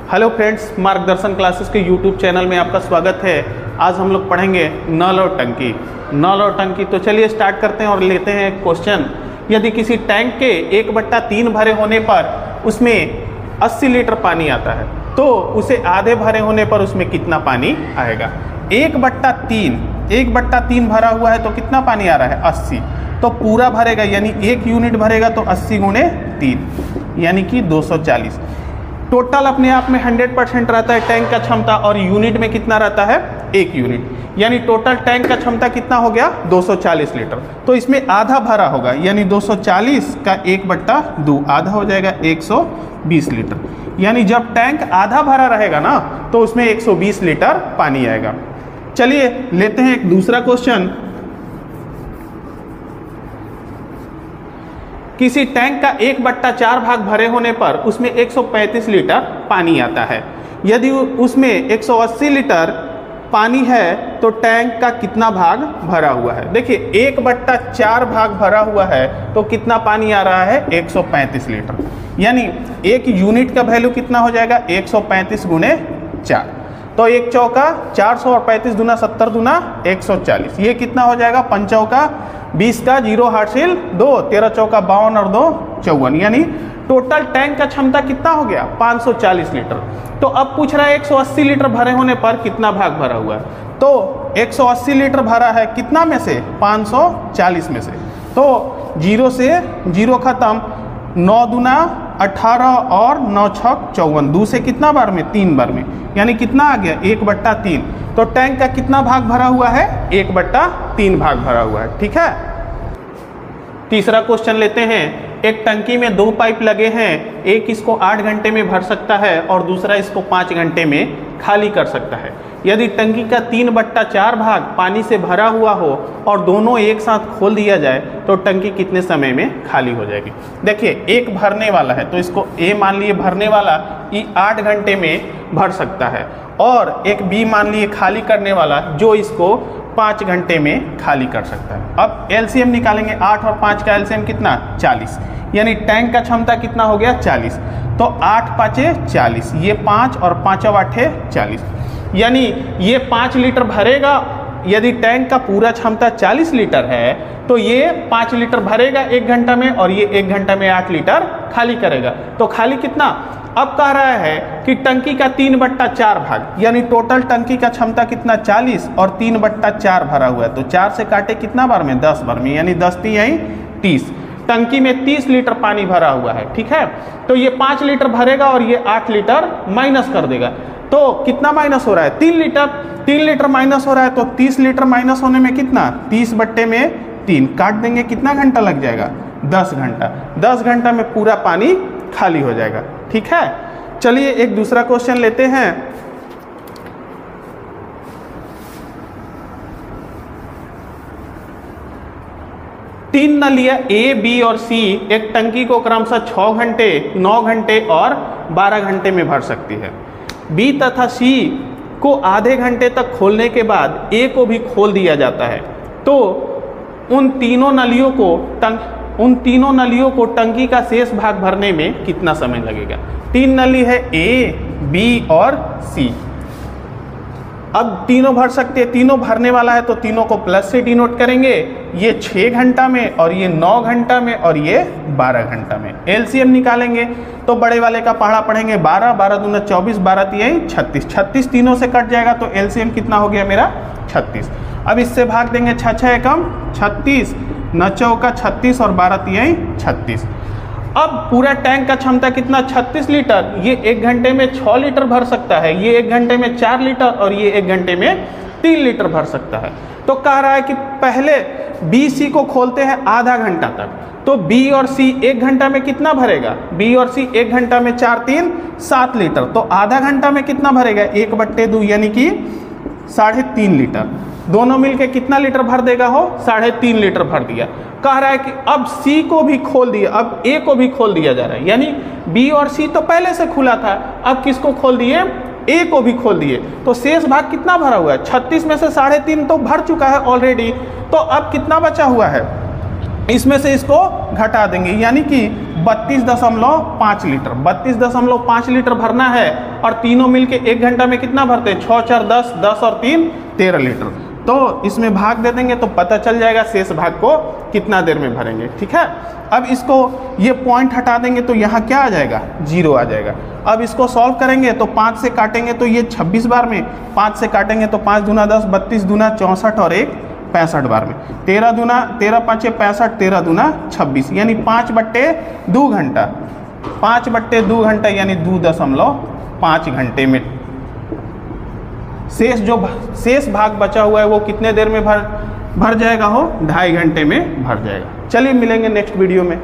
Hello friends, मार्गदर्शन classes के YouTube channel में आपका स्वागत है। आज हम लोग पढ़ेंगे नल और टंकी। नल और टंकी, तो चलिए स्टार्ट करते हैं और लेते हैं क्वेश्चन। यदि किसी टैंक के 1/3 भरे होने पर उसमें 80 लीटर पानी आता है, तो उसे आधे भरे होने पर उसमें कितना पानी आएगा? 1/3 भरा हुआ है तो कितना पानी आ रहा है? 80। तो पूरा भरेगा यानी 1 यूनिट भरेगा तो 80 × 3 यानी कि 240। टोटल अपने आप में 100% रहता है टैंक का क्षमता, और यूनिट में कितना रहता है? 1 यूनिट। यानी टोटल टैंक का क्षमता कितना हो गया? 240 लीटर। तो इसमें आधा भरा होगा यानी 240 का 1/2 आधा हो जाएगा 120 लीटर। यानी जब टैंक आधा भरा रहेगा ना तो उसमें 120 लीटर पानी आएगा। चलिए लेते हैं एक दूसरा क्वेश्चन। किसी टैंक का 1/4 भाग भरे होने पर उसमें 135 लीटर पानी आता है। यदि उसमें 180 लीटर पानी है तो टैंक का कितना भाग भरा हुआ है? देखिए 1/4 भाग भरा हुआ है तो कितना पानी आ रहा है? 135 लीटर। यानी 1 यूनिट का वैल्यू कितना हो जाएगा? 135 × 4। तो 1 चौका 400 और 35 दूना 70 दूना 140। ये कितना हो जाएगा? 5 चौका 20 का 0 हासिल 2, 13 चौका 52 और 2 54। यानी टोटल टैंक का क्षमता कितना हो गया? 540 लीटर। तो अब पूछ रहा है 180 लीटर भरे होने पर कितना भाग भरा हुआ है? तो 180 लीटर भरा है कितना में से? 540 में से। तो 0 से 0 खत्म, 9 दूना 18 और 9 छक 54। 2 से कितना बार में? 3 बार में। यानी कितना आ गया? 1/3। तो टैंक का कितना भाग भरा हुआ है? 1/3 भाग भरा हुआ है। ठीक है। तीसरा क्वेश्चन लेते हैं। एक टंकी में 2 पाइप लगे हैं, एक इसको 8 घंटे में भर सकता है और दूसरा इसको 5 घंटे में खाली कर सकता है। यदि टंकी का 3/4 भाग पानी से भरा हुआ हो और दोनों एक साथ खोल दिया जाए तो टंकी कितने समय में खाली हो जाएगी? देखिए एक भरने वाला है तो इसको ए मान लिए भरने वाला, ये 8 घंटे में भर सकता है, और एक बी मान लिए खाली करने वाला जो इसको 5 घंटे में खाली कर सकता है। अब एलसीएम निकालेंगे। 8 और 5 का एलसीएम कितना? 40। यानी टैंक का क्षमता कितना हो गया? 40। तो 8 5 40, ये 5 और 5 8 40। यानी ये 5 लीटर भरेगा। यदि टैंक का पूरा क्षमता 40 लीटर है तो ये 5 लीटर भरेगा 1 घंटा में, और ये 1 घंटा में 8 लीटर खाली करेगा। तो खाली कितना? अब कह रहा है कि टंकी का 3/4 भाग, यानी टोटल टंकी का क्षमता कितना? 40 और 3/4 भरा हुआ है। तो 4 से काटे कितना बार में? 10 बार में। यानी 10 3 30। टंकी में 30 लीटर पानी भरा हुआ है। ठीक है। तो ये 5 लीटर भरेगा और ये 8 लीटर माइनस कर देगा। तो कितना माइनस हो रहा है? 3 लीटर। 3 लीटर माइनस हो रहा है तो 30 लीटर माइनस होने में कितना? 30/3 काट देंगे, कितना घंटा लग जाएगा? 10 घंटा। 10 घंटा में पूरा पानी खाली हो जाएगा। ठीक है। चलिए एक दूसरा क्वेश्चन लेते हैं। तीन नलियां ए, बी और सी एक टंकी को क्रमशः 6 घंटे, 9 घंटे और 12 घंटे में भर सकती है। बी तथा सी को आधे घंटे तक खोलने के बाद ए को भी खोल दिया जाता है, तो उन तीनों नलियों को टंकी का शेष भाग भरने में कितना समय लगेगा? 3 नली है, ए, बी और सी। अब तीनों भर सकते हैं, तीनों भरने वाला है तो तीनों को प्लस से डिनोट करेंगे। ये 6 घंटा में और ये 9 घंटा में और ये 12 घंटा में। एलसीएम निकालेंगे तो बड़े वाले का पहाड़ा पढ़ेंगे 12, 12 दूना 24, 12 3 36। 36 तीनों से कट जाएगा तो एलसीएम कितना हो गया मेरा? 36। अब इससे भाग देंगे 6 6 एकम 36, 9 चौका 36 और 12 3 36। अब पूरा टैंक का क्षमता कितना? 36 लीटर। ये 1 घंटे में 6 लीटर भर सकता है, ये 1 घंटे में 4 लीटर और ये 1 घंटे में 3 लीटर भर सकता है। तो कह रहा है कि पहले बी सी को खोलते हैं आधा घंटा तक, तो बी और सी 1 घंटा में कितना भरेगा? बी और सी 1 घंटा में 4 3 7 लीटर। तो आधा घंटा में कितना भरेगा? 1/2 यानी कि 3.5 लीटर। दोनों मिलके कितना लीटर भर देगा? हो 3.5 लीटर भर दिया। कह रहा है कि अब सी को भी खोल दिया, अब ए को भी खोल दिया जा रहा है। यानी बी और सी तो पहले से खुला था, अब किसको खोल दिए? ए को भी खोल दिए। तो शेष भाग कितना भरा हुआ है? 36 में से 3.5 तो भर चुका है ऑलरेडी। तो अब कितना बचा हुआ है? इसमें से इसको घटा देंगे, यानी कि 32.5 लीटर। 32.5 लीटर भरना है और तीनों मिलके 1 घंटा में कितना भरते हैं, 6 4 10, 10 और 3 13 लीटर। तो इसमें भाग दे देंगे तो पता चल जाएगा शेष भाग को कितना देर में भरेंगे। ठीक है, अब इसको ये पॉइंट हटा देंगे तो यहाँ क्या आ जाएगा, 0 आ जाएगा। अब इसको सॉल्व करेंगे तो 5 से काटेंगे तो ये 26 बार में, 5 से काटेंगे तो 5 दूना 10, 32 दूना 64 और 1 65 बार में, 13 दूना 13 5 65, 13 दूना 26, यानी 5/2 घंटा, 5/2 घंटा यानी 2.5 घंटे में शेष भाग बचा हुआ है वो कितने देर में भर जाएगा, हो 2.5 घंटे में भर जाएगा। चलिए मिलेंगे नेक्स्ट वीडियो में।